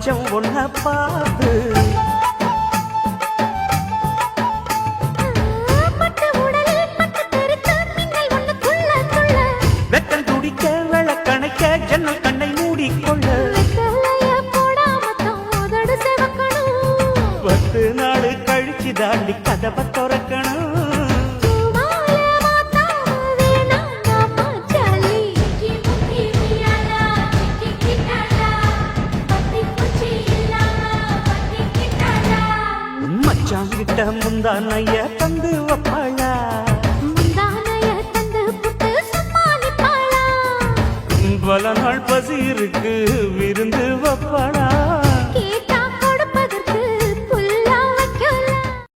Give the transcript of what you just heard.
மச்சம் ஒன்ன பார்த்து வெக்கம் துடிக்க விளக்கணைக்க ஜன்னல் கண்ணை மூடிக்கொள்ள 10 நாள் கழிச்சு தாண்டி கதவை திறக்கணும் மச்சாங்கிட்ட முந்தானைய தந்து வப்பாளா பல நாள் பசி இருக்கு விருந்து வப்பாளா